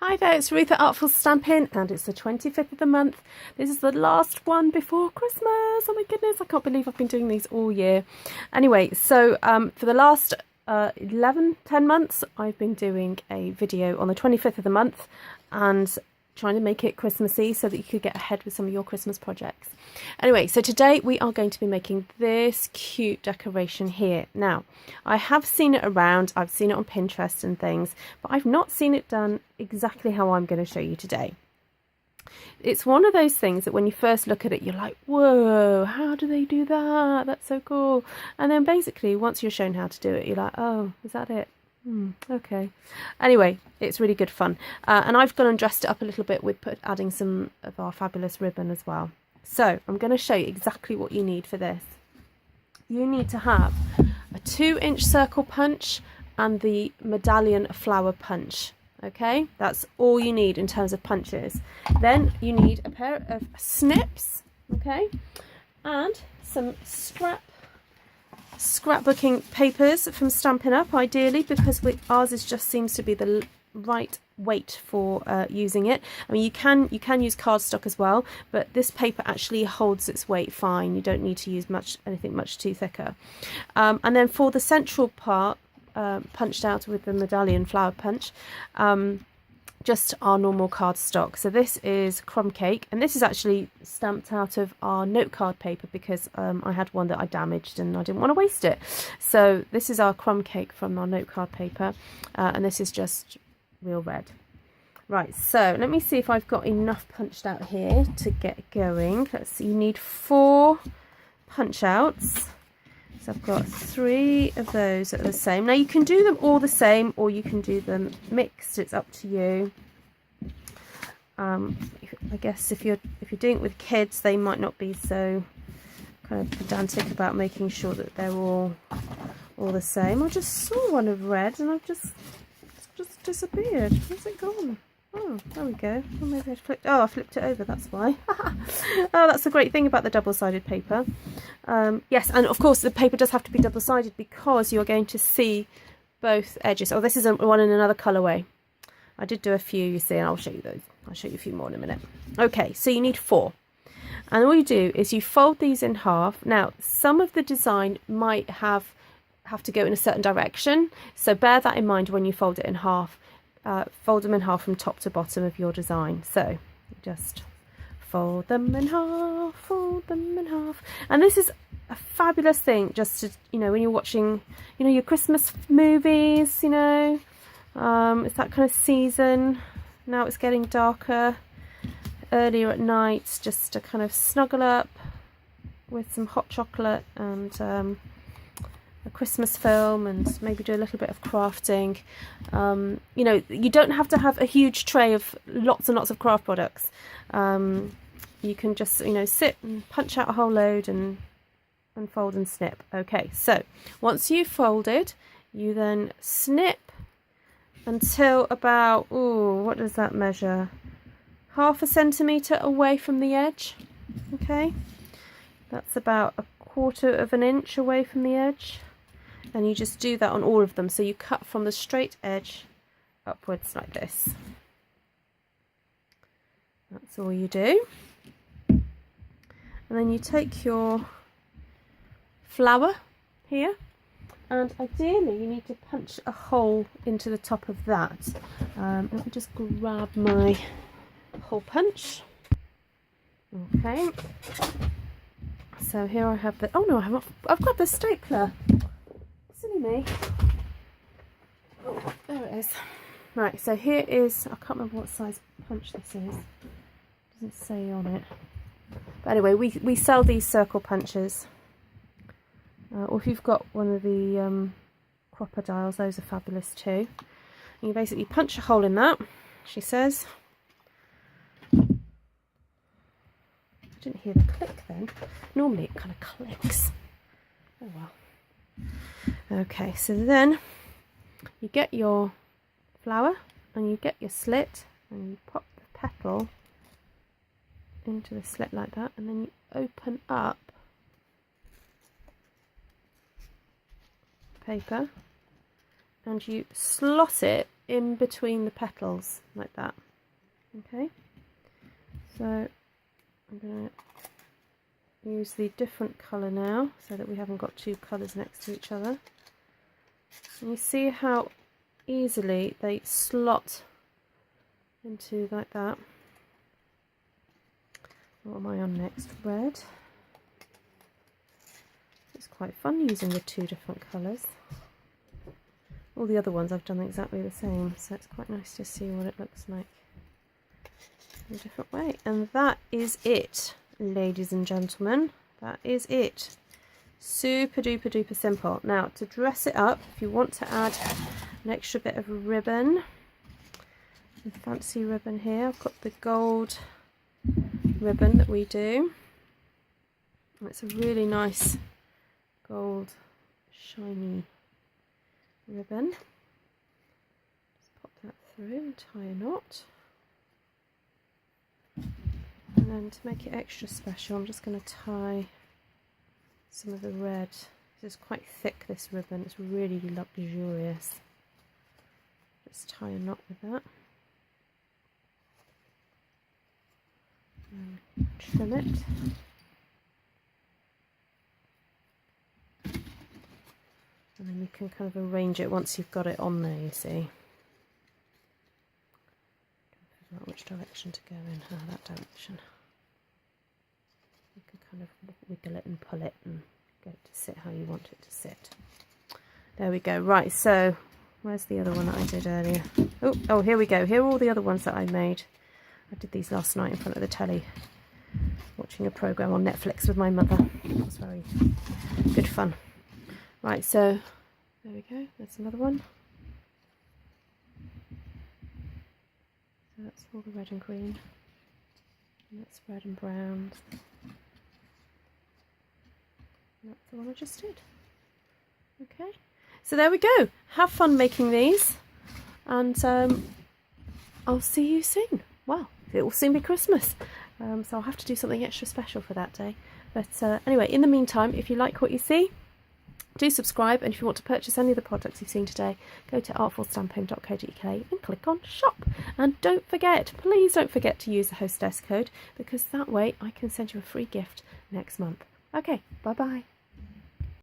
Hi there, it's Ruth at Artful Stampin', and it's the 25th of the month. This is the last one before Christmas. Oh my goodness, I can't believe I've been doing these all year. Anyway, so for the last 10 months, I've been doing a video on the 25th of the month and trying to make it Christmassy so that you could get ahead with some of your Christmas projects. Anyway, so today we are going to be making this cute decoration here. Now, I have seen it around, I've seen it on Pinterest and things, but I've not seen it done exactly how I'm going to show you today. It's one of those things that when you first look at it, you're like, whoa, how do they do that? That's so cool. And then basically, once you're shown how to do it, you're like, oh, is that it? Okay. Anyway, it's really good fun. And I've gone and dressed it up a little bit with adding some of our fabulous ribbon as well. So I'm going to show you exactly what you need for this. You need to have a 2-inch circle punch and the medallion flower punch. Okay, that's all you need in terms of punches. Then you need a pair of snips, okay, and some scrapbooking papers from Stampin' Up, ideally, because ours just seems to be the right weight for using it. I mean, you can use cardstock as well, but this paper actually holds its weight fine. You don't need to use anything much too thicker. And then for the central part, punched out with the medallion flower punch, just our normal cardstock. So this is crumb cake, and this is actually stamped out of our note card paper because I had one that I damaged and I didn't want to waste it. So this is our crumb cake from our note card paper, and this is just real red. Right, so let me see if I've got enough punched out here to get going. Let's see, you need 4 punch outs. So I've got 3 of those that are the same. Now you can do them all the same, or you can do them mixed. It's up to you. I guess if you're doing it with kids, they might not be so kind of pedantic about making sure that they're all the same. I just saw one of red, and I've just disappeared. Where's it gone? Oh, there we go. Oh, maybe I flipped it over, that's why. Oh, that's the great thing about the double-sided paper. Yes, and of course the paper does have to be double-sided because you're going to see both edges. Oh, this is one in another colourway. I did do a few, you see, and I'll show you those. I'll show you a few more in a minute. Okay, so you need 4. And all you do is you fold these in half. Now, some of the design might have to go in a certain direction, so bear that in mind when you fold it in half. Fold them in half from top to bottom of your design. So just fold them in half, fold them in half. And this is a fabulous thing just to, when you're watching, your Christmas movies, it's that kind of season. Now it's getting darker, earlier at night, just to kind of snuggle up with some hot chocolate and a Christmas film, and maybe do a little bit of crafting. You don't have to have a huge tray of lots and lots of craft products. You can just sit and punch out a whole load and fold and snip. Okay, so once you've folded, you then snip until about, what does that measure, 1/2 centimetre away from the edge. Okay, that's about 1/4 inch away from the edge. And you just do that on all of them. So you cut from the straight edge upwards like this. That's all you do. And then you take your flower here, and ideally you need to punch a hole into the top of that. Let me just grab my hole punch. Okay. So here I have the, oh no, I've got the stapler. Silly me. Oh, there it is. Right, so here is, I can't remember what size punch this is. It doesn't say on it. But anyway, we sell these circle punches. Or if you've got one of the crocodiles, those are fabulous too. And you basically punch a hole in that, she says. I didn't hear the click then. Normally it kind of clicks. Oh well. Okay, so then you get your flower and you get your slit and you pop the petal into the slit like that, and then you open up paper and you slot it in between the petals like that. Okay, so I'm going to use the different colour now so that we haven't got two colours next to each other. And you see how easily they slot into like that. What am I on next? Red. It's quite fun using the two different colours. All the other ones I've done exactly the same, so it's quite nice to see what it looks like in a different way. And that is it, ladies and gentlemen. That is it. Super duper duper simple. Now, to dress it up, if you want to add an extra bit of ribbon, a fancy ribbon here, I've got the gold ribbon that we do. It's a really nice gold shiny ribbon. Just pop that through and tie a knot. And then to make it extra special, I'm just going to tie some of the red. This is quite thick, this ribbon. It's really luxurious. Just tie a knot with that. And trim it. And then you can kind of arrange it once you've got it on there, you see. Figure out which direction to go in. Ah, that direction. You can kind of wiggle it and pull it and get it to sit how you want it to sit. There we go. Right, so where's the other one that I did earlier? Oh, here we go. Here are all the other ones that I made. I did these last night in front of the telly, watching a programme on Netflix with my mother. It was very good fun. Right, so there we go. That's another one. So that's all the red and green. And that's red and brown. And that's the one I just did. Okay. So there we go. Have fun making these. And I'll see you soon. Well, it will soon be Christmas. So I'll have to do something extra special for that day. But anyway, in the meantime, if you like what you see, do subscribe, and if you want to purchase any of the products you've seen today, go to artfulstamping.co.uk and click on shop. And don't forget, please don't forget to use the hostess code, because that way I can send you a free gift next month. Okay, bye bye.